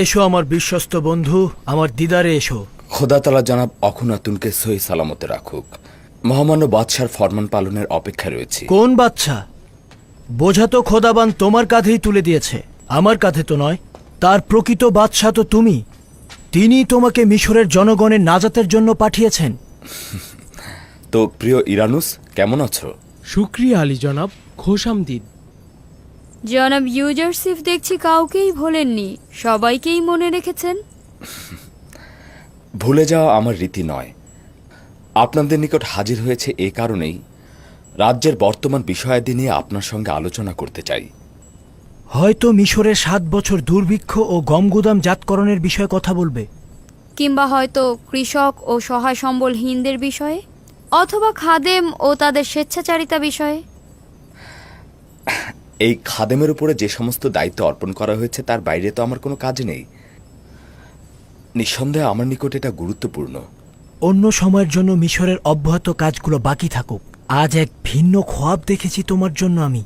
এসো আমার বিশ্বস্ত বন্ধু, আমার দিদারে এসো। খোদা তাআলা জনাব অখুনাতুনকে সহি সালামতে রাখুক। মহামান্য বাদশার ফরমান পালনের অপেক্ষা রয়েছে। কোন বাদশা? বোঝা তো খোদাবান তোমার কাঁধেই তুলে দিয়েছে, আমার কাঁধে তো নয়। তার প্রকৃত বাদশা তো তুমি। তিনি তোমাকে মিশরের জনগণের নাজাতের জন্য পাঠিয়েছেন। তো প্রিয় ইরানুস, কেমন আছো? শুক্রিয়া আলী জনাব, খোশামদিদ। জনাব ইউজারসিফ দেখছি কাউকেই ভোলেননি, সবাইকেই মনে রেখেছেন। ভুলে যাওয়া আমার রীতি নয়। আপনাদের নিকট হাজির হয়েছে এ কারণেই, রাজ্যের বর্তমান বিষয়াদি নিয়ে আপনার সঙ্গে আলোচনা করতে চাই। হয়তো মিশরের 7 বছর দুর্ভিক্ষ ও গমগুদাম জাতকরণের বিষয়ে কথা বলবে, কিংবা হয়তো কৃষক ও সহায় সম্বলহীনদের বিষয়ে, অথবা খাদেম ও তাদের স্বেচ্ছাচারিতা বিষয়ে। এই খাদেমের উপরে যে সমস্ত দায়িত্ব অর্পণ করা হয়েছে তার বাইরে তো আমার কোনো কাজ নেই। নিঃসন্দেহে আমার নিকট এটা গুরুত্বপূর্ণ। অন্য সময়ের জন্য মিশরের অব্যাহত কাজগুলো বাকি থাকুক। আজ এক ভিন্ন খোয়াব দেখেছি তোমার জন্য আমি।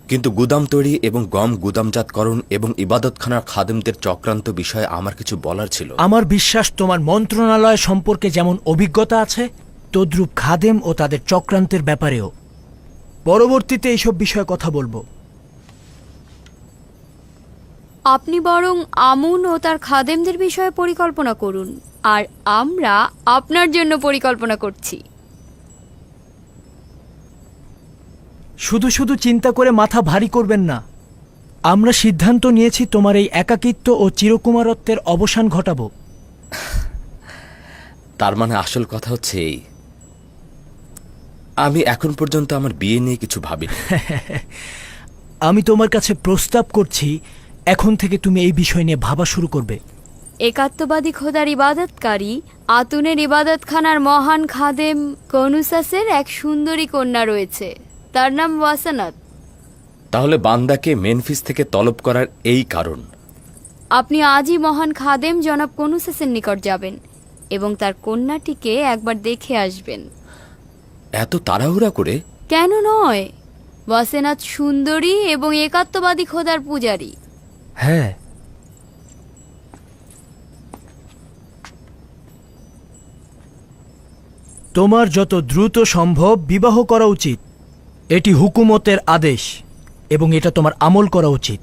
কিন্তু গুদাম তৈরি এবং গম গুদামজাতকরণ এবং ইবাদতখানার খাদেমদের চক্রান্ত বিষয়ে আমার কিছু বলার ছিল। আমার বিশ্বাস তোমার মন্ত্রণালয় সম্পর্কে যেমন অভিজ্ঞতা আছে, তদ্রূপ খাদেম ও তাদের চক্রান্তের ব্যাপারেও। পরবর্তীতে এইসব বিষয়ে কথা বলবো। আপনি বরং আমুন ও তার খাদেমদের বিষয়ে পরিকল্পনা করুন, আর আমরা আপনার জন্য পরিকল্পনা করছি। শুধু শুধু চিন্তা করে মাথা ভারী করবেন না। আমরা সিদ্ধান্ত নিয়েছি তোমার এই একাকিত্ব ও চিরকুমারত্বের অবসান ঘটাবো। তার মানে আসল কথা হচ্ছে এই, আমি এখন পর্যন্ত আমার বিয়ে নিয়ে কিছু ভাবিনি। আমি তোমার কাছে প্রস্তাব করছি, এখন থেকে তুমি এই বিষয় নিয়ে ভাবা শুরু করবে। একাত্মবাদী খোদার ইবাদতকারী আতুনের ইবাদতখানার মহান খাদেম কনুসাসের এক সুন্দরী কন্যা রয়েছে, তার নাম ওয়াসানাত। তাহলে বান্দাকে মেনফিস থেকে তলব করার এই কারণ। আপনি আজই মহান খাদেম জনাব কনুসাসের নিকট যাবেন এবং তার কন্যাটিকে একবার দেখে আসবেন। এত তাড়াহুড়া করে? কেন নয়, ওয়াসেনাত সুন্দরী এবং একাত্মবাদী খোদার পূজারী। হ্যাঁ, তোমার যত দ্রুত সম্ভব বিবাহ করা উচিত। এটি হুকুমতের আদেশ এবং এটা তোমার আমল করা উচিত।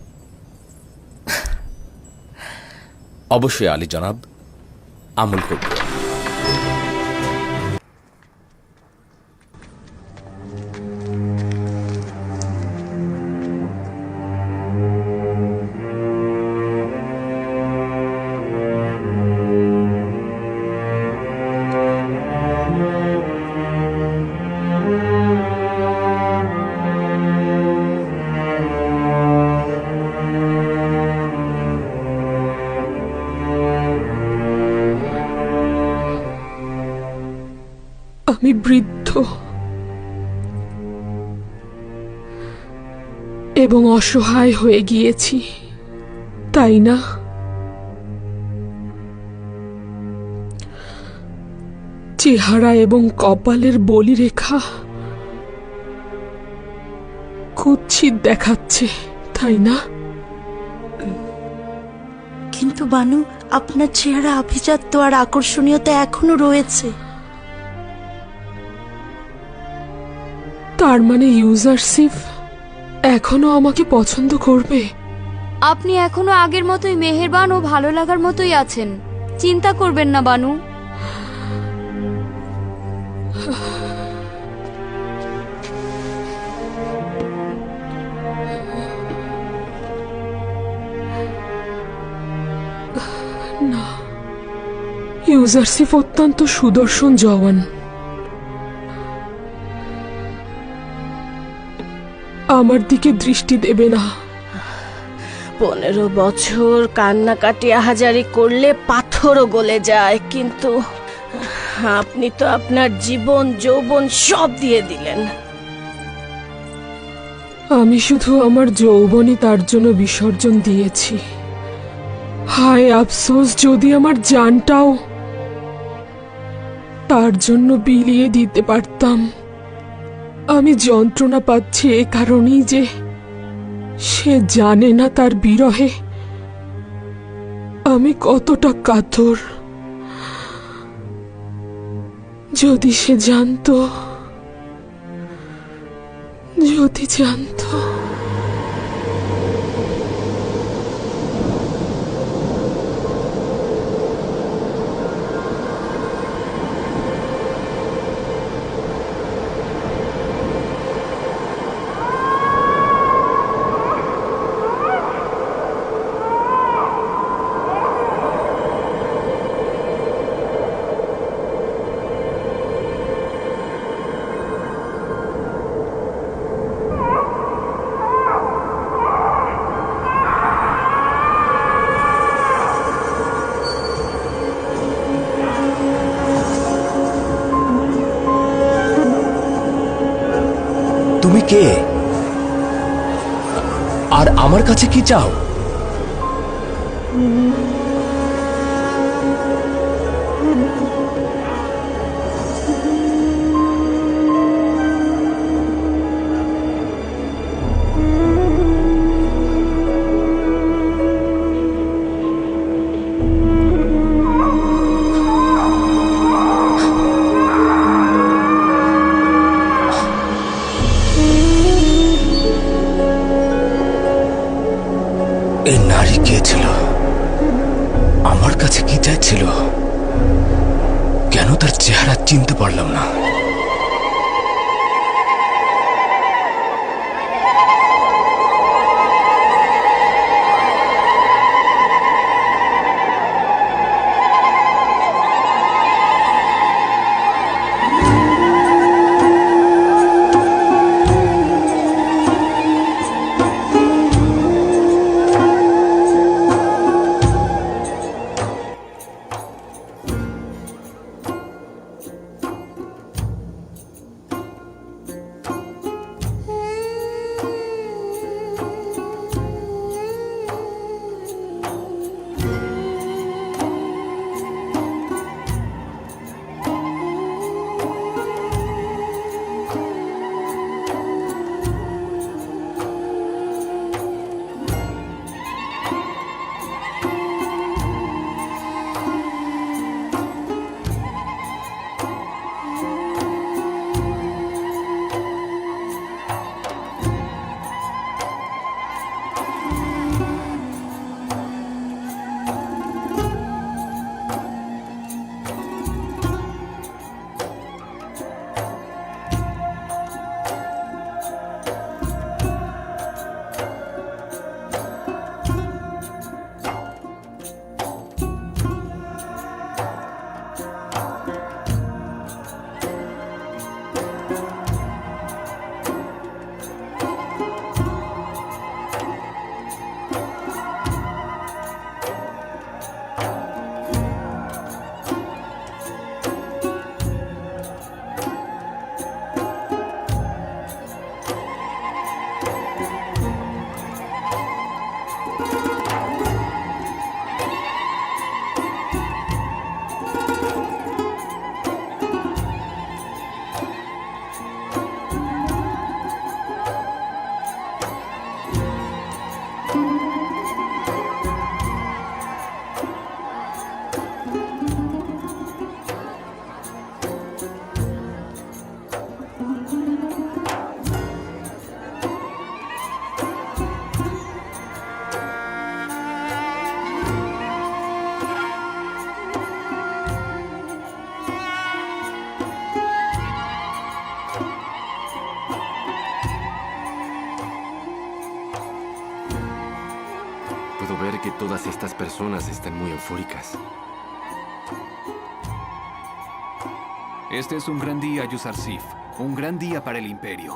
অবশ্যই আলী জনাব, আমল করব। আমি বৃদ্ধ এবং অসহায় হয়ে গিয়েছি, তাই না? চেহারা এবং কপালের বলিরেখা কুৎসিত দেখাচ্ছে, তাই না? কিন্তু বানু, আপনার চেহারা আভিজাত্য আর আকর্ষণীয়তা এখনো রয়েছে। তার মানে ইউজারসিফ এখনো আমাকে পছন্দ করবে? আপনি এখনো আগের মতোই মেহেরবান ও ভালো লাগার মতোই আছেন, চিন্তা করবেন না বানু। না, ইউজারসিফ অত্যন্ত সুদর্শন জওয়ান। আমার দিকে দৃষ্টি দেবে না। 15 বছর কান্নাকাটি আহাজারি করলে পাথরও গলে যায়, কিন্তু আপনি তো আপনার জীবন যৌবন সব দিয়ে দিলেন। আমি শুধু আমার যৌবনই তার জন্য বিসর্জন দিয়েছি। হায় আফসোস, যদি আমার জানটাও তার জন্য বিলিয়ে দিতে পারতাম। আমি যন্ত্রণা পাচ্ছি এ কারণেই যে সে জানে না তার বিরহে আমি কতটা কাতর। যদি সে জানতো, যদি জানতো। তুমি কে, আর আমার কাছে কি চাও? এই নারী কে ছিল? আমার কাছে কি চাইছিল? কেন তার চেহারা চিনতে পারলাম না? Puedo ver que todas estas personas están muy eufóricas. Este es un gran día, Yuzarsif. Un gran día para el Imperio.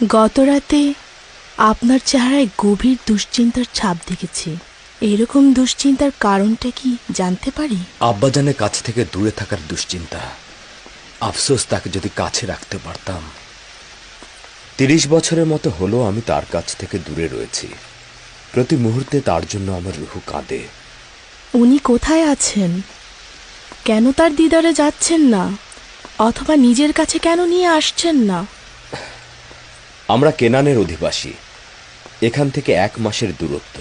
গতরাতে আপনার চেহারায় গভীর দুশ্চিন্তার ছাপ দেখেছি। এরকম দুশ্চিন্তার কারণটা কি জানতে পারি? আব্বাজানের কাছ থেকে দূরে থাকার দুশ্চিন্তা। আফসোস, তাকে যদি কাছে রাখতে পারতাম। 30 বছরের মতো হলো আমি তার কাছ থেকে দূরে রয়েছি। প্রতি মুহূর্তে তার জন্য আমার রুহু কাঁদে। উনি কোথায় আছেন? কেন তার দিদারে যাচ্ছেন না? অথবা নিজের কাছে কেন নিয়ে আসছেন না? আমরা কেনানের অধিবাসী। এখান থেকে 1 মাসের দূরত্ব।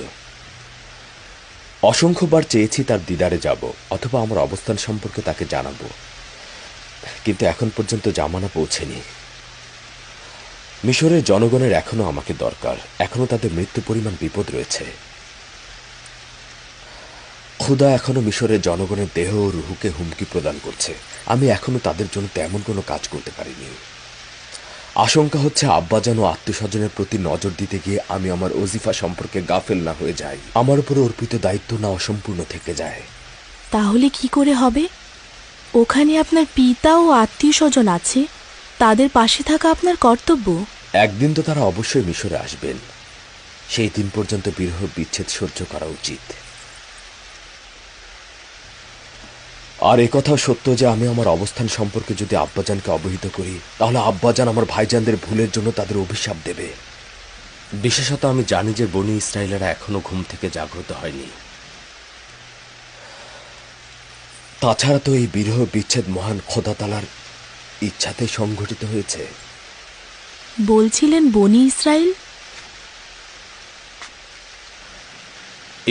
অসংখ্যবার চেয়েছি তার দিদারে যাব অথবা আমার অবস্থান সম্পর্কে তাকে জানাবো, কিন্তু এখন পর্যন্ত জামানা পৌঁছেনি। মিশরের জনগণের এখনো আমাকে দরকার। এখনো তাদের মৃত্যু পরিমাণ বিপদ রয়েছে। খুদা এখনো মিশরের জনগণের দেহ ও রুহুকে হুমকি প্রদান করছে। আমি এখনো তাদের জন্য তেমন কোনো কাজ করতে পারিনি। আশঙ্কা হচ্ছে আব্বাজান ও আত্মীয়স্বজনের প্রতি নজর দিতে গিয়ে আমি আমার ওজিফা সম্পর্কে গাফেল না হয়ে যাই। আমার উপর অর্পিত দায়িত্ব না অসম্পূর্ণ থেকে যায়। তাহলে কি করে হবে? ওখানে আপনার পিতা ও আত্মীয় স্বজন আছে, তাদের পাশে থাকা আপনার কর্তব্য। একদিন তো তারা অবশ্যই মিশরে আসবেন। সেই দিন পর্যন্ত বিরহ বিচ্ছেদ সহ্য করা উচিত। আর একথাও সত্য যে আমি আমার অবস্থান সম্পর্কে যদি আব্বাজানকে অবহিত করি, তাহলে আব্বাজান আমার ভাইজানদের ভুলের জন্য তাদের অভিশাপ দেবে। বিশেষত আমি জানি যে বনি ইসরায়েলেরা এখনো ঘুম থেকে জাগ্রত হয়নি। তাছাড়া তো এই বিরহ বিচ্ছেদ মহান খোদা তাআলার ইচ্ছাতে সংঘটিত হয়েছে। বলছিলেন বনি ইসরায়েল?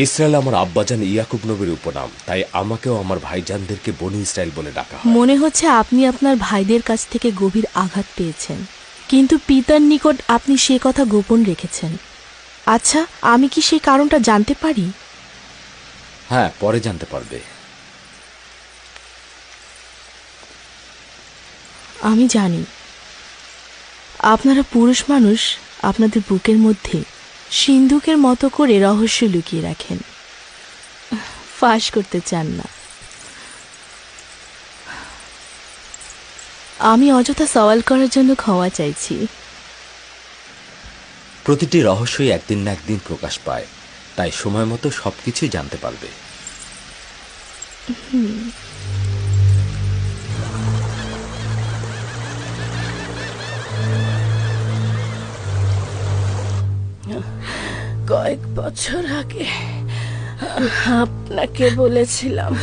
ইসরায়েল আমার আব্বাজান ইয়াকুব নবীর উপনাম, তাই আমাকেও আমার ভাইজানদেরকে বনি ইসরায়েল বলে ডাকা হয়। মনে হচ্ছে আপনি আপনার ভাইদের কাছ থেকে গভীর আঘাত পেয়েছেন, কিন্তু পিতার নিকট আপনি সে কথা গোপন রেখেছেন। আচ্ছা, আমি কি সেই কারণটা জানতে পারি? হ্যাঁ, পরে জানতে পারবে। আমি জানি আপনারা পুরুষ মানুষ আপনাদের বুকের মধ্যে সিন্ধুকের মতো করে রহস্য লুকিয়ে রাখেন, ফাঁস করতে চান না। আমি অযথা সওয়াল করার জন্য ক্ষমা চাইছি। প্রতিটি রহস্যই একদিন না একদিন প্রকাশ পায়, তাই সময় মতো সবকিছুই জানতে পারবে। কয়েক বছর আগে আপনাকে বলেছিলাম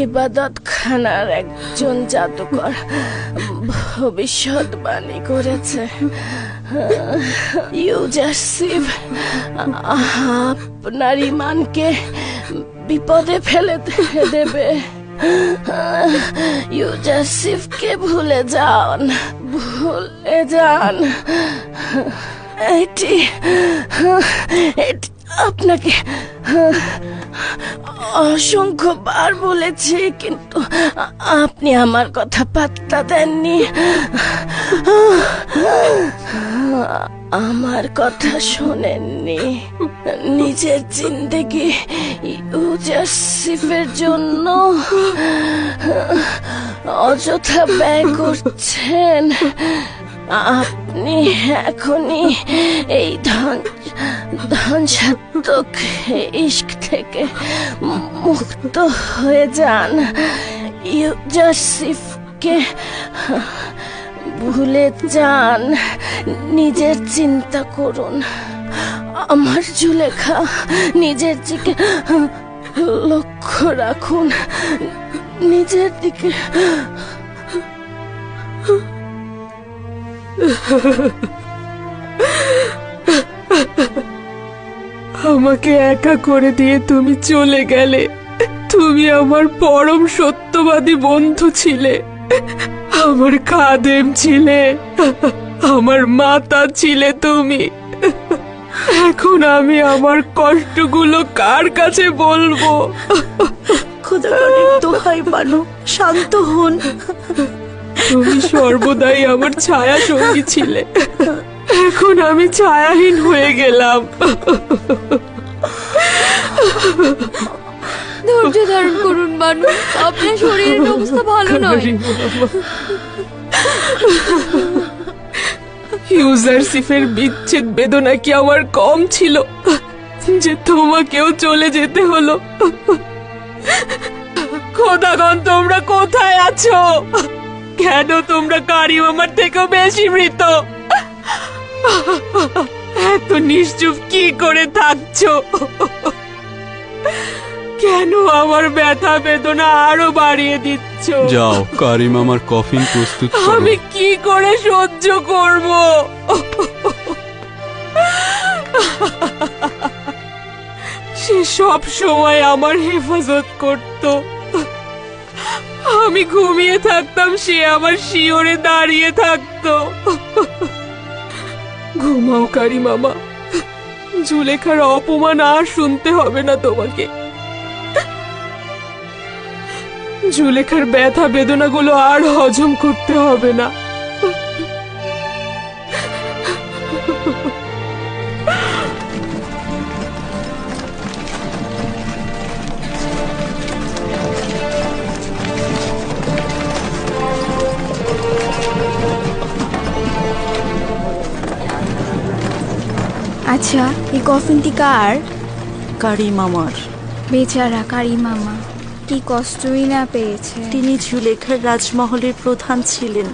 ইবাদত খানার একজন জাদুকর ভবিষ্যৎবাণী করেছে ইউজাসিফ আপনার ঈমানকে বিপদে ফেলে দেবে। ইউজাসিফকে ভুলে যান, ভুলে যান। এটি আপনাকে অসংখ্যবার বলেছি, কিন্তু আপনি আমার কথা পাত্তা দেননি। আমার কথা শোনেননি। নিজের জিন্দেগি ইউজাসিফের জন্য অযথা ব্যয় করছেন। আপনি এখনই এই ধ্বংসাত্মক ইশক থেকে মুক্ত হয়ে যান। ইউজাসিফকে ভুলে যান, নিজের চিন্তা করুন। আমার জুলেখা, নিজের দিকে লক্ষ্য রাখুন, নিজের দিকে। আমাকে একা করে দিয়ে তুমি চলে গেলে। তুমি আমার পরম সত্যবাদী বন্ধু ছিলে, আমার খাদেম ছিলে, আমার মাতা ছিলে তুমি। এখন আমি আমার কষ্টগুলো কার কাছে বলবো? খোদার দোহাই বানু, শান্ত হন। তুমি সর্বদাই আমার ছায়া সঙ্গী ছিলে, এখন আমি ছায়াহীন হয়ে গেলাম। ধৈর্য ধারণ করুন বানু, আপনার শরীরের অবস্থা ভালো নয়। ইউজারশিপের বিচ্ছেদ বেদনা কি আমার কম ছিল যে তোমাকেও চলে যেতে হলো? খোদাগণ, তোমরা কোথায় আছো? কেন তোমরা কারিম আমার থেকেও বেশি মৃত? এত নিশ্চুপ কি করে থাকছো? কেন আমার ব্যথা বেদনা আরো বাড়িয়ে দিচ্ছ? যাও, কারিম আমার কফিন প্রস্তুত করো। আমি কি করে সহ্য করব? সে সব সময় আমার হেফাজত করত। আমি ঘুমিয়ে থাকতাম, সে আমার শিওরে দাঁড়িয়ে থাকতো। ঘুমাও কারি মামা, জুলেখার অপমান আর শুনতে হবে না তোমাকে। জুলেখার ব্যথা বেদনাগুলো আর হজম করতে হবে না। আচ্ছা, এই কফিনটি কার? কারিম আমার। বেচারা কারিম মামা, কি কষ্টই না পেয়েছে। তিনি জুলেখার রাজমহলের প্রধান ছিলেন।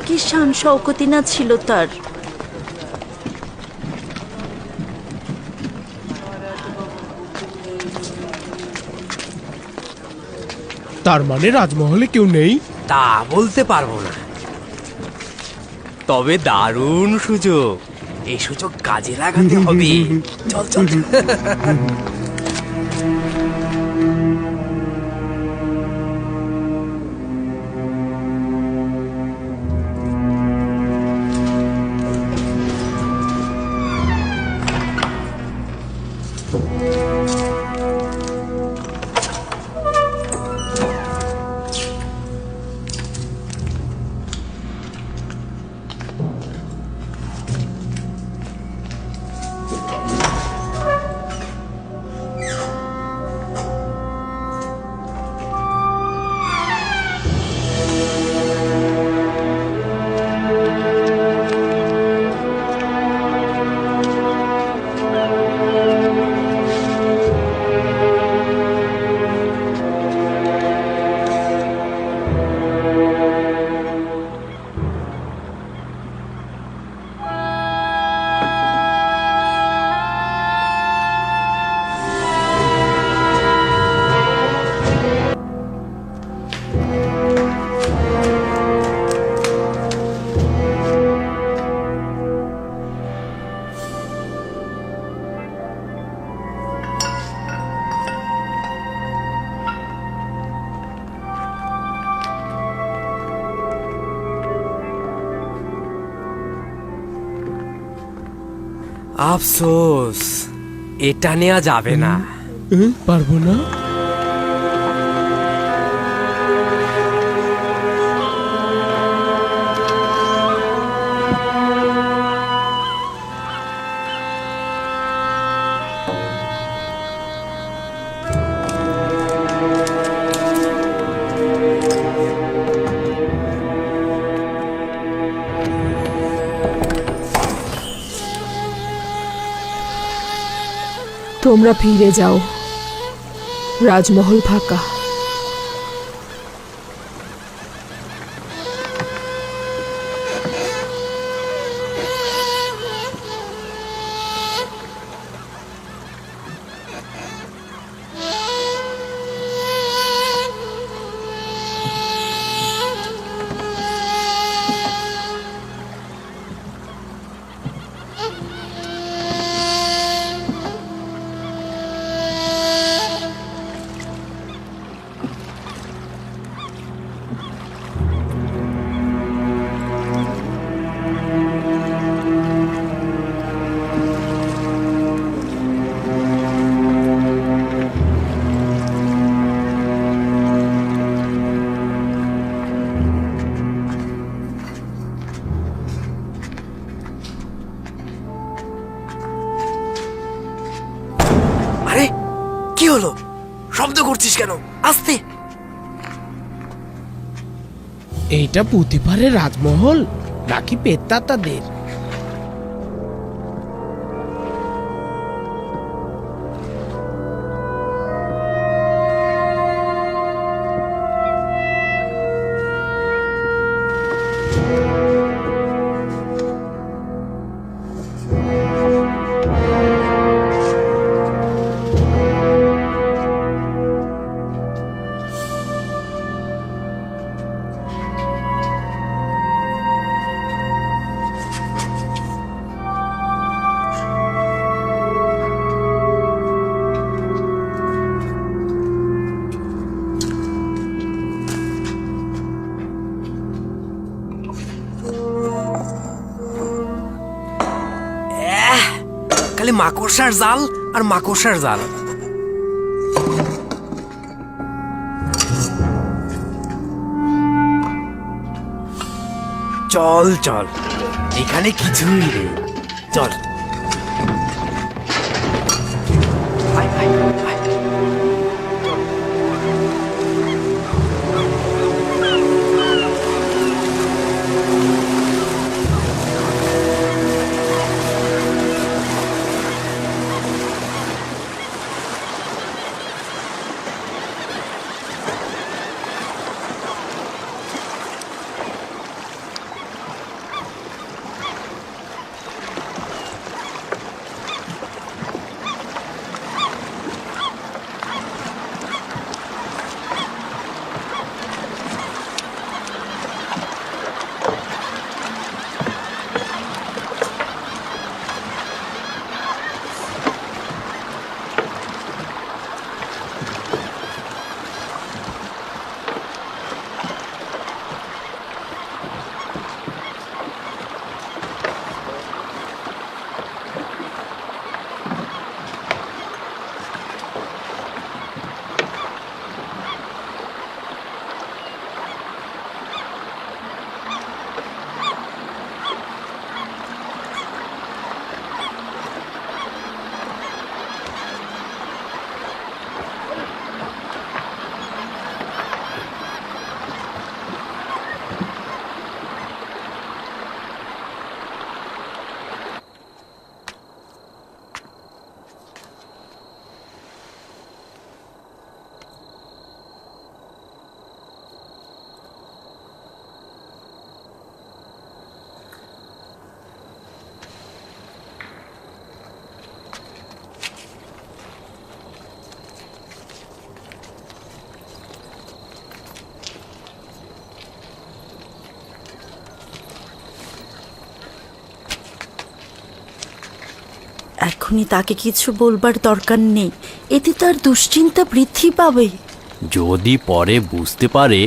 কি শান শওকতি না ছিল তার। তার মানে রাজমহলে কেউ নেই? তা বলতে পারবো না, তবে দারুণ সুযোগ। এই সুযোগ কাজে লাগাতে হবে। চল চল। আফসোস, এটা নেওয়া যাবে না। পারবো না। তোমরা ফিরে যাও, রাজমহল ফাঁকা। আরে কি হলো? শব্দ করছিস কেন? আস্তে। এইটা পুঁতিপাড়ের রাজমহল নাকি পেত্তাতাদের? খালি মাকড়সার জাল আর মাকড়সার জাল। চল চল, এখানে কিছুই নেই, চল। আয়, আয়, আয়। এখনই তাকে কিছু বলবার দরকার নেই, এতে তার দুশ্চিন্তা বৃদ্ধি পাবে। যদি পরে বুঝতে পারে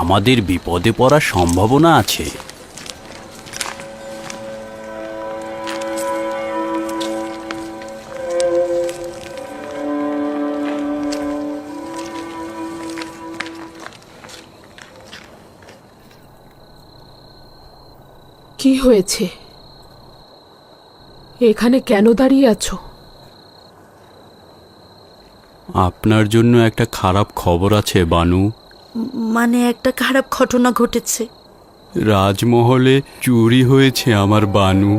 আমাদের বিপদে পড়ার সম্ভাবনা আছে। কি হয়েছে? এখানে কেন দাঁড়িয়ে আছো? আপনার জন্য একটা খারাপ খবর আছে বানু। মানে একটা খারাপ ঘটনা ঘটেছে। রাজমহলে চুরি হয়েছে আমার বানু।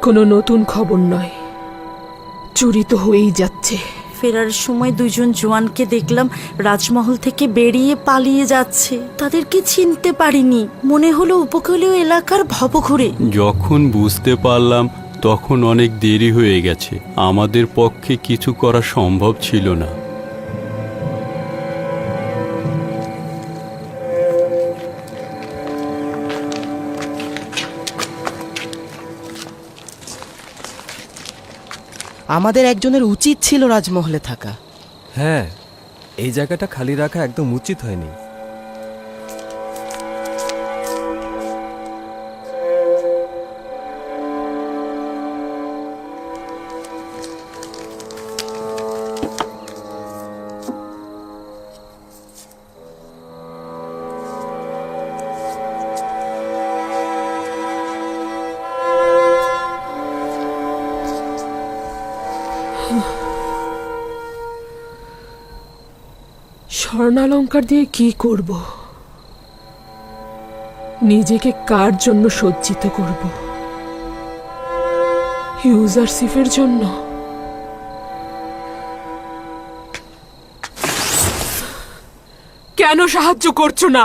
কোনো নতুন খবর নয়, চুরি তো হয়েই যাচ্ছে। ফেরার সময় দুজন জওয়ানকে দেখলাম রাজমহল থেকে বেরিয়ে পালিয়ে যাচ্ছে। তাদেরকে চিনতে পারিনি, মনে হলো উপকূলীয় এলাকার ভবঘুরে। যখন বুঝতে পারলাম তখন অনেক দেরি হয়ে গেছে, আমাদের পক্ষে কিছু করা সম্ভব ছিল না। আমাদের একজনের উচিত ছিল রাজমহলে থাকা। হ্যাঁ, এই জায়গাটা খালি রাখা একদম উচিত হয়নি। স্বর্ণালঙ্কার দিয়ে কি করব? নিজেকে কার জন্য সজ্জিত করব? ইউজারশিপের জন্য? কেন সাহায্য করছো না?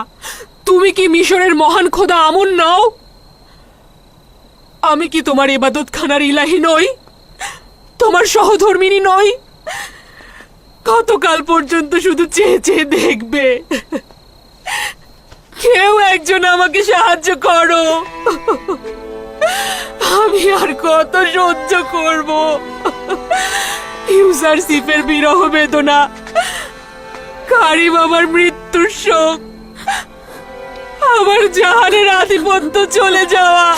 তুমি কি মিশরের মহান খোদা আমুন নও? আমি কি তোমার ইবাদতখানার ইলাহি নই? তোমার সহধর্মিনী নই? কতকাল পর্যন্ত শুধু চেয়ে চেয়ে দেখবে? কেউ একজন আমাকে সাহায্য করো। আমি আর কত সহ্য করব? ইউজারশিপের বিরহ বেদনা, কারিম আমার মৃত্যুর শোক, আমার জাহানের আধিপত্য চলে যাওয়া,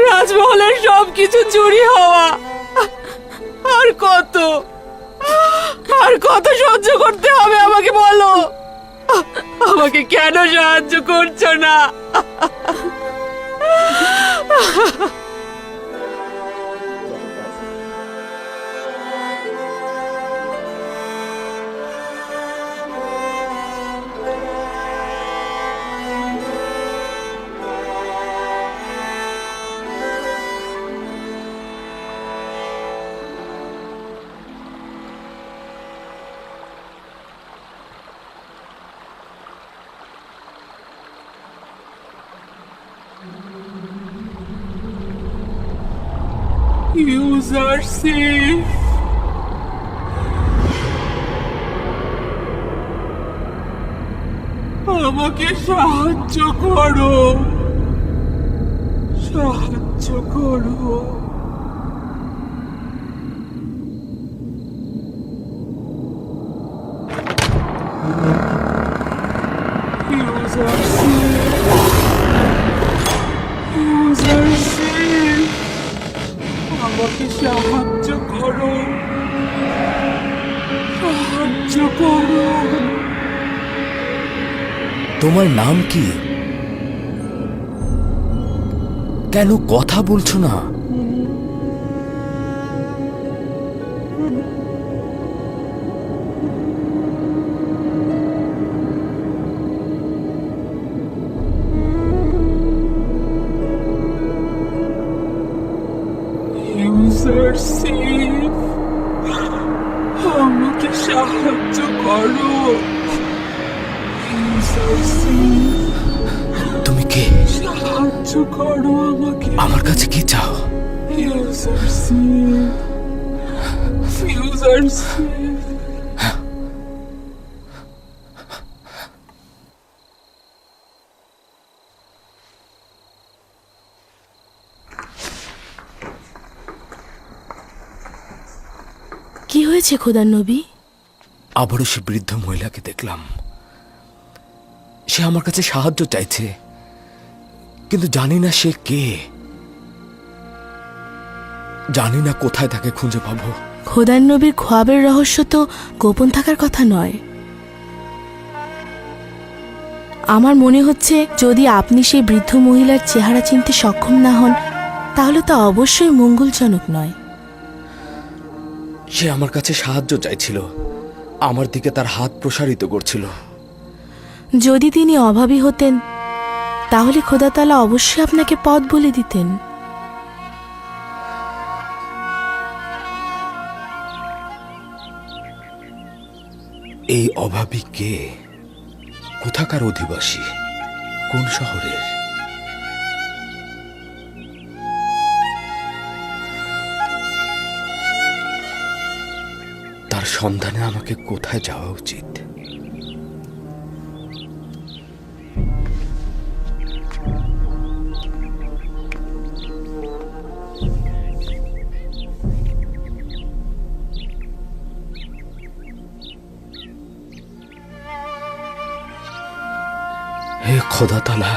রাজমহলের সবকিছু চুরি হওয়া, আর কত সহ্য করতে হবে আমাকে বলো। আমাকে কেন সাহায্য করছো না? ইউজারশিপ, আমাকে সাহায্য করো, সাহায্য করো। আমাকে সাহায্য করো, সাহায্য করো। তোমার নাম কি? কেন কথা বলছো না? ইউজারশিপ, আমাকে সাহায্য করো। তুমি কে? সাহায্য করো আমাকে। আমার কাছে কি চাও? ইউজারশিপ, ইউজারশিপ। কি হয়েছে খোদার নবী? আবারও সে বৃদ্ধ মহিলাকে দেখলাম। সে আমার কাছে সাহায্য চাইছে, কিন্তু জানি না সে কে, জানি না কোথায় তাকে খুঁজে পাবো। খোদার নবীর খোয়াবের রহস্য তো গোপন থাকার কথা নয়। আমার মনে হচ্ছে যদি আপনি সেই বৃদ্ধ মহিলার চেহারা চিনতে সক্ষম না হন, তাহলে তা অবশ্যই মঙ্গলজনক নয়। সে আমার কাছে সাহায্য চাইছিল, আমার দিকে তার হাত প্রসারিত করছিল। যদি তিনি অভাবী হতেন, তাহলে খোদা তাআলা অবশ্যই আপনাকে পথ বলে দিতেন। এই অভাবী কে? কোথাকার অধিবাসী? কোন শহরের? তার সন্ধানে আমাকে কোথায় যাওয়া উচিত? হে খোদা তাআলা,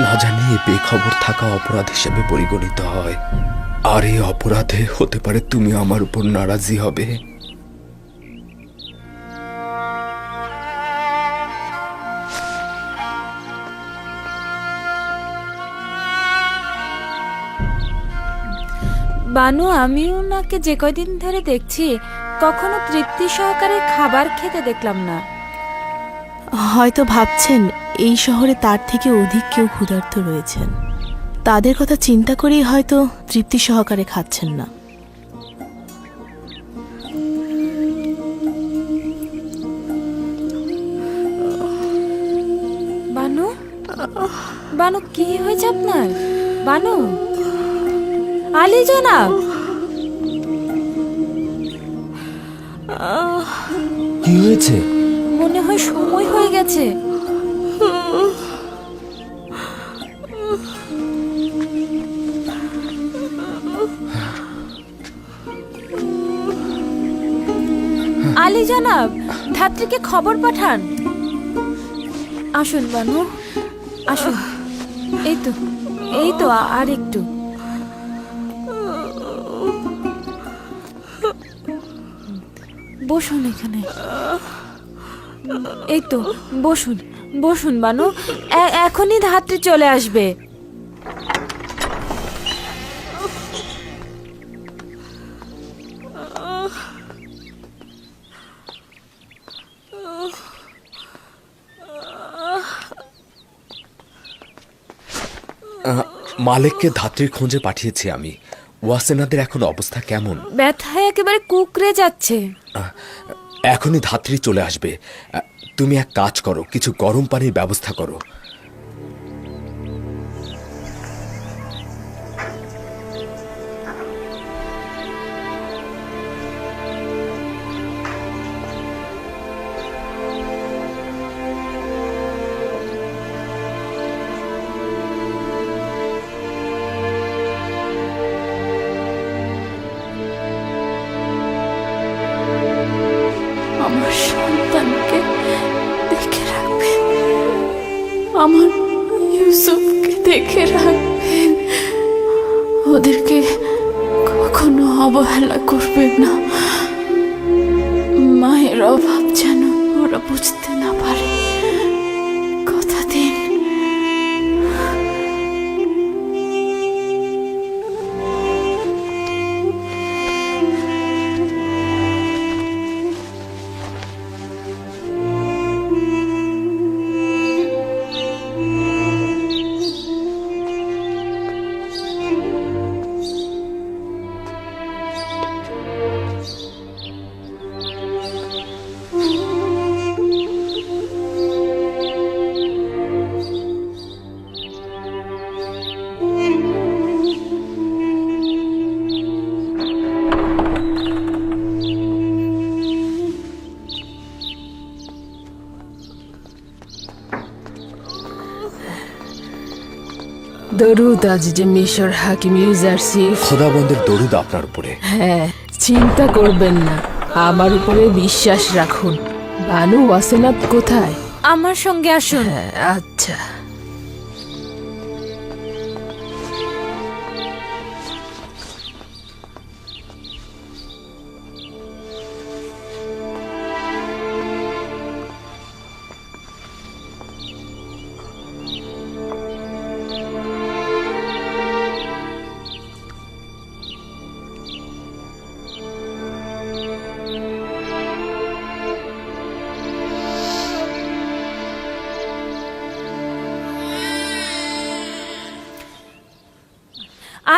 না জানি এ বেখবর থাকা অপরাধ হিসেবে পরিগণিত হয়, আর এই অপরাধে হতে পারে তুমি আমার উপর নারাজি হবে। বানু, আমি ওনাকে যে কয়দিন ধরে দেখছি কখনো তৃপ্তি সহকারে খাবার খেতে দেখলাম না। হয়তো ভাবছেন এই শহরে তার থেকে অধিক কেউ ক্ষুধার্ত রয়েছেন। তাদের কথা চিন্তা করেই হয়তো তৃপ্তি সহকারে খাচ্ছেন না। বানু, বানু কি হয়েছে আপনার? বানু, আলী জনাব, কি হয়েছে? মনে হয় সময় হয়ে গেছে। আলী জনাব, ধাত্রীকে খবর পাঠান। আসুন বানু, আসুন। এই তো আর একটু। বসুন এখানে। এই তো, বসুন বসুন বানু, এখনই ধাত্রী চলে আসবে। মালিককে ধাত্রীর খোঁজে পাঠিয়েছি আমি। ওয়াসেনাদের এখন অবস্থা কেমন? ব্যথায় একেবারে কুকড়ে যাচ্ছে। এখনই ধাত্রী চলে আসবে। তুমি এক কাজ করো, কিছু গরম পানির ব্যবস্থা করো। আমার সন্তানকে দেখে রাখবেন, আমার ইউসুফকে দেখে রাখবেন। ওদেরকে কখনো অবহেলা করবেন না। মায়ের অভাব যেন ওরা বুঝতে না পারে, কথা দিন। দরুদ আজ যে মিশর হাকিম ইউজারসিফ। খোদাবন্দের দরুদ আপনার উপরে। হ্যাঁ, চিন্তা করবেন না, আমার উপরে বিশ্বাস রাখুন। বানু ওয়াসেনাত কোথায়? আমার সঙ্গে আসুন। আচ্ছা।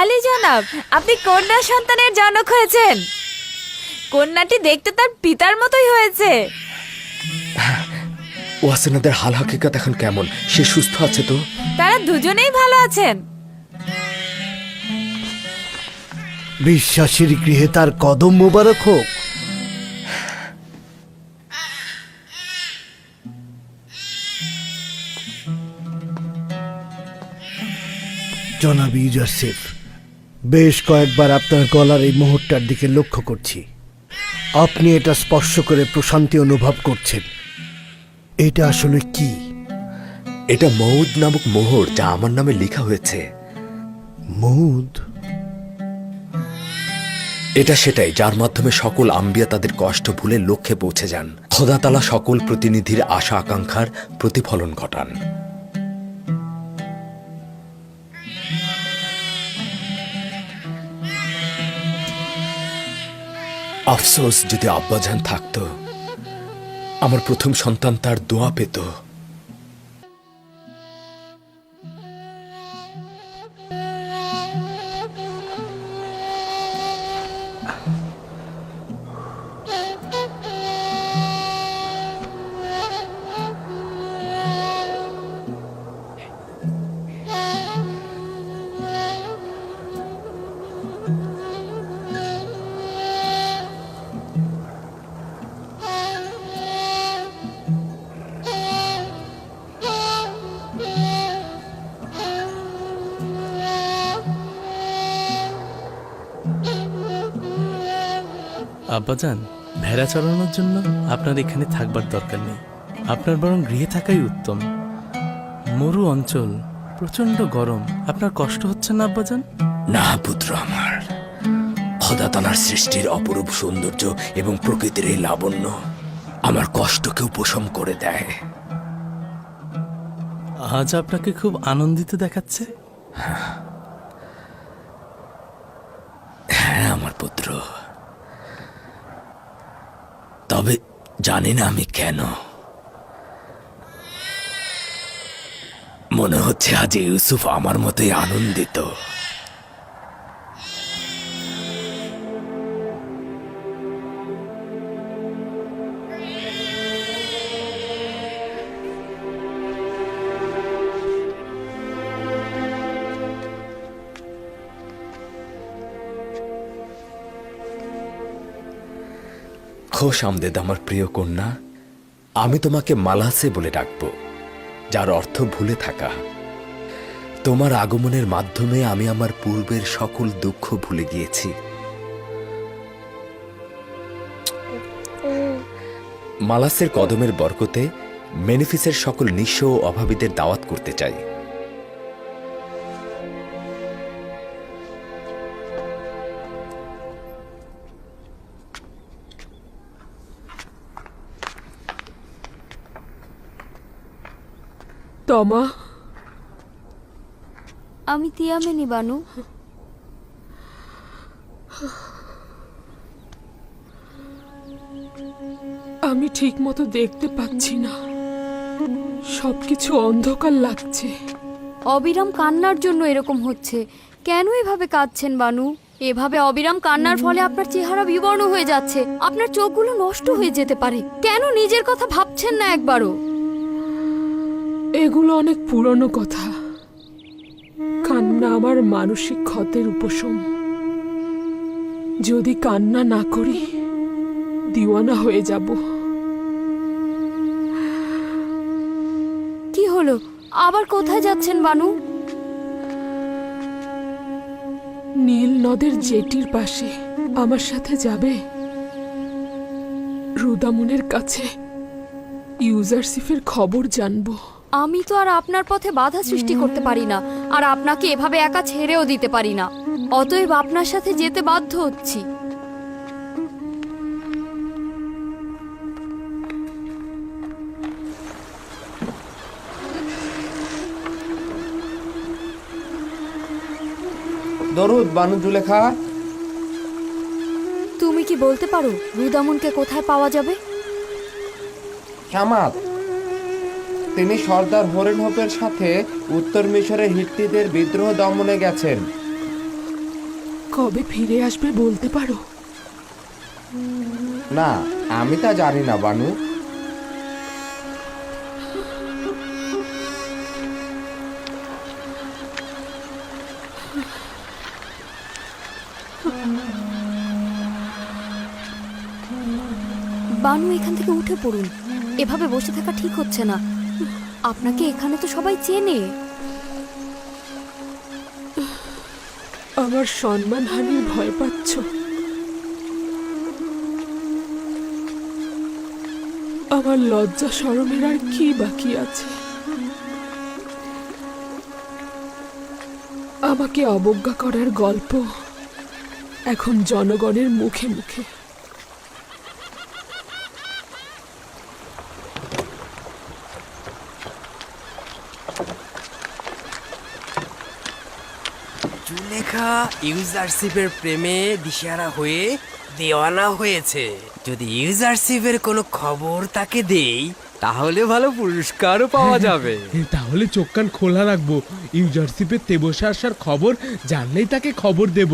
আলী জনাব, আপনি কন্যা সন্তানের জনক হয়েছেন। কন্যাটি দেখতে তার পিতার মতোই হয়েছে। ওয়াসেনাদের হাল হাকিকত এখন কেমন? সে সুস্থ আছে তো? তারা দুজনেই ভালো আছেন। বিশ্বাসীর গৃহে তার কদম মোবারক হোক। জনাব ইউজারসিফ, বেশ কয়েকবার আপনার গলার এই মুহূর্তটার দিকে লক্ষ্য করছি। আপনি এটা স্পর্শ করে প্রশান্তি অনুভব করছেন। এটা আসলে কি? এটা মৌদ নামক মোহর, যা আমার নামে লেখা হয়েছে। মৌদ? এটা সেটাই যার মাধ্যমে সকল আম্বিয়া তাদের কষ্ট ভুলে লক্ষ্যে পৌঁছে যান। খোদা তাআলা সকল প্রতিনিধির আশা আকাঙ্ক্ষার প্রতিফলন ঘটান। আফসোস, যদি আব্বাজান থাকতো, আমার প্রথম সন্তান তার দোয়া পেত। আব্বাজান, ভেড়া চড়ানোর জন্য আপনার এখানে থাকবার দরকার নেই। আপনার বরং গৃহে থাকাই উত্তম। মরু অঞ্চল, প্রচন্ড গরম। আপনার কষ্ট হচ্ছে না আব্বাজান? না পুত্র আমার, খোদা তাআলার সৃষ্টির অপরূপ সৌন্দর্য এবং প্রকৃতির এই লাবণ্য আমার কষ্টকে উপশম করে দেয়। আজ আপনাকে খুব আনন্দিত দেখাচ্ছে। হ্যাঁ আমার পুত্র, তবে জানি না আমি কেন। মনে হচ্ছে আজ ইউসুফ আমার মতোই আনন্দিত। খোশ আমদেদ আমার প্রিয় কন্যা, আমি তোমাকে মালাসে বলে ডাকবো, যার অর্থ ভুলে থাকা। তোমার আগমনের মাধ্যমে আমি আমার পূর্বের সকল দুঃখ ভুলে গিয়েছি। মালাসের কদমের বরকতে মেনিফিসের সকল নিঃস্ব ও অভাবীদের দাওয়াত করতে চাই। তমা, আমি তিয়ামেনি বানু। আমি ঠিক মতো দেখতে পাচ্ছি না, সবকিছু অন্ধকার লাগছে। অবিরাম কান্নার জন্য এরকম হচ্ছে। কেন এভাবে কাঁদছেন বানু? এভাবে অবিরাম কান্নার ফলে আপনার চেহারা বিবর্ণ হয়ে যাচ্ছে, আপনার চোখগুলো নষ্ট হয়ে যেতে পারে। কেন নিজের কথা ভাবছেন না একবারও? এগুলো অনেক পুরনো কথা। কান্না আমার মানসিক ক্ষতের উপশম। যদি কান্না না করি, দিওয়ানা হয়ে যাব। কি হলো? আবার কোথায় যাচ্ছেন বানু? নীল নদের জেটির পাশে আমার সাথে যাবে? রুদামুনের কাছে ইউজারসিফের খবর জানবো। আমি তো আর আপনার পথে বাধা সৃষ্টি করতে পারি না, আর আপনাকে এভাবে একা ছেড়েও দিতে পারি না। অতএব আপনার সাথে যেতে বাধ্য হচ্ছি। দরুদ বানু জুলেখা। তুমি কি বলতে পারো রুদামুনকে কোথায় পাওয়া যাবে? শামাত, তিনি সর্দার হরিনহোপের সাথে উত্তর মিশরের হিত্তিদের বিদ্রোহ দমনে গেছেন। কবে ফিরে আসবে বলতে পারো? না, আমি তা জানি না বানু। বানু, এখান থেকে উঠে পড়ুন। এভাবে বসে থাকা ঠিক হচ্ছে না। আপনাকে এখানে তো সবাই চেনে। আমার সম্মানহানির ভয় পাচ্ছ? আমার লজ্জা শরমের আর কি বাকি আছে? আমাকে অবজ্ঞা করার গল্প এখন জনগণের মুখে মুখে। জুলেখা ইউজারশিপের প্রেমে দিশেহারা হয়ে দেওয়ানা হয়েছে। যদি ইউজারশিপের কোনো খবর তাকে দেই, তাহলে ভালো পুরস্কারও পাওয়া যাবে। তাহলে চোখ কান খোলা রাখবো। ইউজারশিপের তেবসে আসার খবর জানলেই তাকে খবর দেব।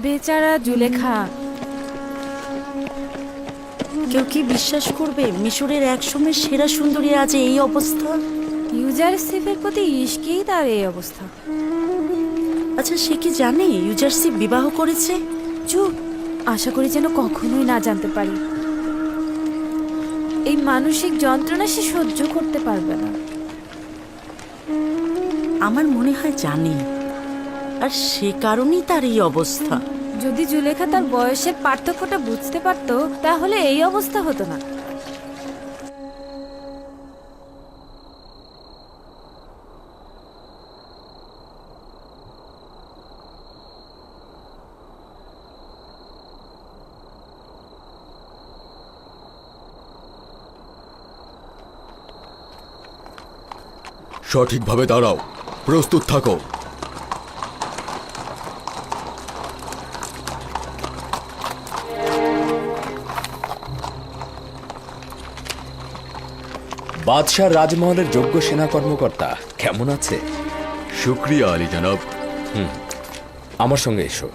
বেচারা জুলেখা। কেউ কি বিশ্বাস করবে মিশরের একসময় সেরা সুন্দরী আজ এই অবস্থা? ইউজারশিপের প্রতি ইশকেই তার এই অবস্থা। আচ্ছা, সে কি জানে ইউজারশিপ বিবাহ করেছে? চুপ, আশা করি যেন কখনোই না জানতে পারি। এই মানসিক যন্ত্রণা সে সহ্য করতে পারবে না। আমার মনে হয় জানে, আর সে কারণেই তার এই অবস্থা। যদি জুলেখা তার বয়সের পার্থক্যটা বুঝতে পারতো তাহলে এই অবস্থা হতো না। সঠিকভাবে দাঁড়াও, প্রস্তুত থাকো। বাদশাহ রাজমহলের যোগ্য সেনা কর্মকর্তা কেমন আছে? শুক্রিয়া আলী জনাব। আমার সঙ্গে এসো।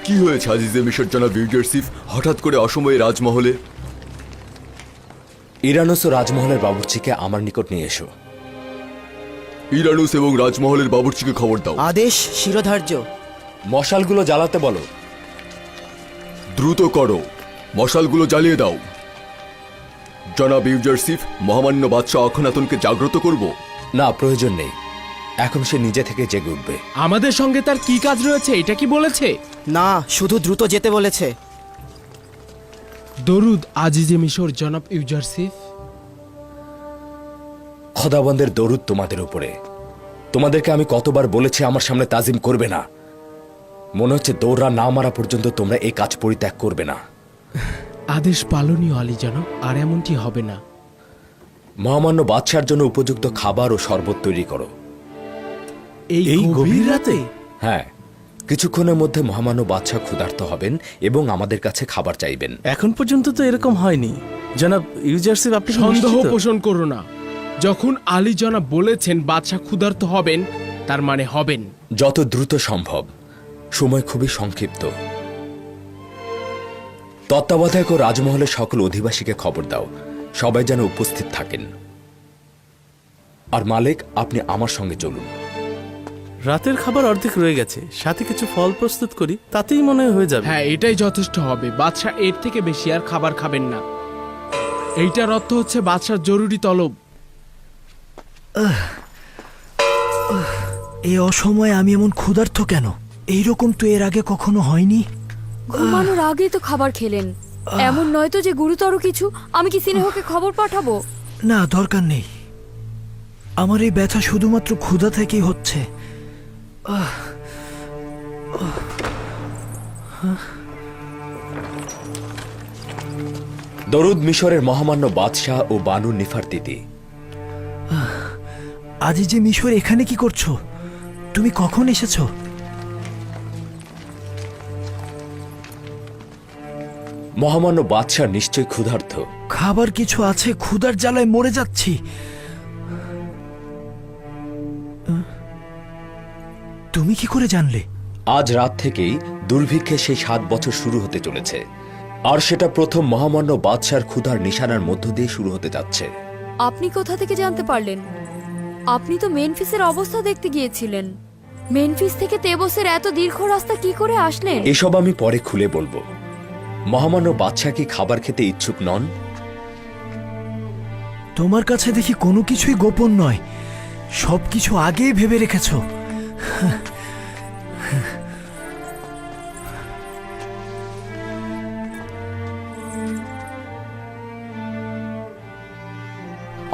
কি হয়েছে আজিজে মিশর জনাব ইউজারসিফ, হঠাৎ করে অসময়ে রাজমহলে? ইরানুস ও রাজমহলের বাবুর্চিকে আমার নিকট নিয়ে এসো। ইরানুস এবং রাজমহলের বাবুর্চিকে খবর দাও। আদেশ শিরোধার্য। মশালগুলো জ্বালাতে বলো। দ্রুত করো, মশালগুলো জ্বালিয়ে দাও। জনাব ইউজারসিফ, মহামান্য বাদশাহ অখনাতনকে জাগ্রত করব? না, প্রয়োজন নেই, এখন সে নিজে থেকে জেগে উঠবে। আমাদের সঙ্গে তার কি কাজ রয়েছে এটা কি বলেছে? না, শুধু দ্রুত যেতে বলেছে। দরুদ আজিজে মিশর জনাব ইউজারসিফ। খোদাবন্দের দরুদ তোমাদের উপরে। তোমাদেরকে আমি কতবার বলেছি আমার সামনে তাজিম করবে না। মনে হচ্ছে দৌড়া না মারা পর্যন্ত তোমরা এই কাজ পরিত্যাগ করবে না। আদেশ পালনীয় আলী জনাব, আর এমনটি হবে না। মহামান্য বাদশার জন্য উপযুক্ত খাবার ও শরবত তৈরি করো। এই গভীর রাতে? হ্যাঁ, কিছুক্ষণের মধ্যে মহামান্য বাদশাহ ক্ষুধার্ত হবেন এবং আমাদের কাছে খাবার চাইবেন। এখন পর্যন্ত তো এরকম হয়নি জনাব ইউজারসিফ। আপনি কি সন্দেহ নিশ্চিত? পোষণ করো না। যখন আলী জনাব বলেছেন বাদশাহ ক্ষুধার্ত হবেন, তার মানে হবেন। যত দ্রুত সম্ভব, সময় খুবই সংক্ষিপ্ত। তত্ত্বাবধায়ক ও রাজমহলের সকল অধিবাসীকে খবর দাও, সবাই যেন উপস্থিত থাকেন। আর মালিক, আপনি আমার সঙ্গে চলুন। রাতের খাবার অর্ধেক রয়ে গেছে, সাথে কিছু ফল প্রস্তুত করি, তাতেই মনে হয় হয়ে যাবে। হ্যাঁ, এটাই যথেষ্ট হবে। বাদশাহ এর থেকে বেশি আর খাবার খাবেন না। এইটার অর্থ হচ্ছে বাদশার জরুরি তলব। এই অসময়ে আমি এমন ক্ষুধার্ত কেন? এইরকম তো এর আগে কখনো হয়নি। ঘুমানোর আগেই তো খাবার খেলেন। এমন নয় তো যে গুরুতর কিছু? আমি কি সিনেহকে খবর পাঠাবো? না, দরকার নেই। আমার এই ব্যথা শুধুমাত্র ক্ষুধা থেকেই হচ্ছে। দরুদ মিশরের মহামান্য বাদশাহ ও বানু নিফারতিতি। আজিজে মিশর, এখানে কি করছো? তুমি কখন এসেছো? মহামান্য বাদশাহ নিশ্চয় ক্ষুধার্ত। খাবার কিছু আছে, ক্ষুধার জ্বালায় মরে যাচ্ছি। তুমি কি করে জানলে? আজ রাত থেকেই দুর্ভিক্ষে সেই 7 বছর শুরু হতে চলেছে, আর সেটা প্রথম মহামান্য বাদশার ক্ষুধার নিশানার মধ্য দিয়ে শুরু হতে যাচ্ছে। আপনি কোথা থেকে জানতে পারলেন? আপনি তো মেনফিসের অবস্থা দেখতে গিয়েছিলেন। মেনফিস থেকে তেবসের এত দীর্ঘ রাস্তা কি করে আসলেন? এসব আমি পরে খুলে বলবো। মহামান্য বাদশাহ কি খাবার খেতে ইচ্ছুক নন? তোমার কাছে দেখি কোনো কিছুই গোপন নয়, সবকিছু আগেই ভেবে রেখেছো।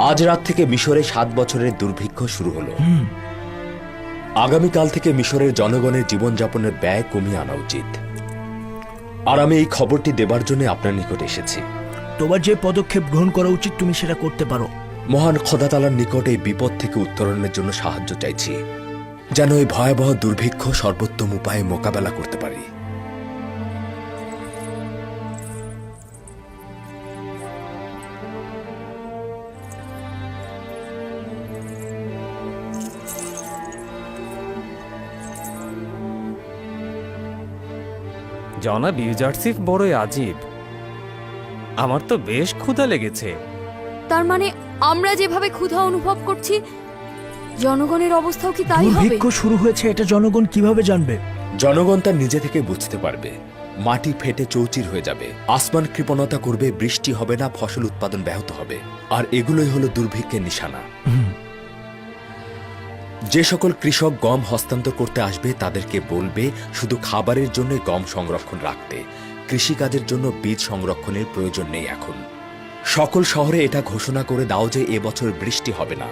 আজ রাত থেকে মিশরে 7 বছরের দুর্ভিক্ষ শুরু হলো। আগামীকাল থেকে মিশরের জনগণের জীবনযাপনের ব্যয় কমিয়ে আনা উচিত। আর আমি এই খবরটি দেবার জন্য আপনার নিকট এসেছি। তোমার যে পদক্ষেপ গ্রহণ করা উচিত তুমি সেটা করতে পারো। মহান খোদাতালার নিকট এই বিপদ থেকে উত্তরণের জন্য সাহায্য চাইছি, যেন এই ভয়াবহ দুর্ভিক্ষ সর্বোত্তম উপায়ে মোকাবেলা করতে পারি। জনাব ইউজারসিফ বড়ই আজীব। আমার তো বেশ ক্ষুধা লেগেছে। তার মানে আমরা যেভাবে ক্ষুধা অনুভব করছি, জনগণের অবস্থাও কি তাই হবে? শুরু হয়েছে, এটা জনগণ কিভাবে জানবে? জনগণ তার নিজে থেকে বুঝতে পারবে। মাটি ফেটে চৌচির হয়ে যাবে, আসমান কৃপণতা করবে, বৃষ্টি হবে না, ফসল উৎপাদন ব্যাহত হবে। আর এগুলোই হলো দুর্ভিক্ষের নিশানা। যে সকল কৃষক গম হস্তান্তর করতে আসবে তাদেরকে বলবে শুধু খাবারের জন্য গম সংরক্ষণ রাখতে, কৃষিকাজের জন্য বীজ সংরক্ষণের প্রয়োজন নেই এখন। সকল শহরে এটা ঘোষণা করে দাও যে এবছর বৃষ্টি হবে না,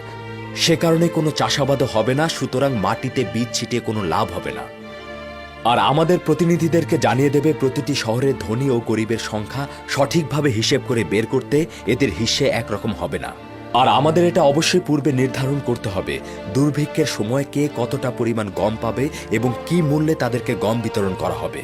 সে কারণে কোনো চাষাবাদও হবে না, সুতরাং মাটিতে বীজ ছিটিয়ে কোনো লাভ হবে না। আর আমাদের প্রতিনিধিদেরকে জানিয়ে দেবে প্রতিটি শহরের ধনী ও গরিবের সংখ্যা সঠিকভাবে হিসেব করে বের করতে এদের হিস্যে একরকম হবে না। আর আমাদের এটা অবশ্যই পূর্বে নির্ধারণ করতে হবে দুর্ভিক্ষের সময় কে কতটা পরিমাণ গম পাবে এবং কি মূল্যে তাদেরকে গম বিতরণ করা হবে।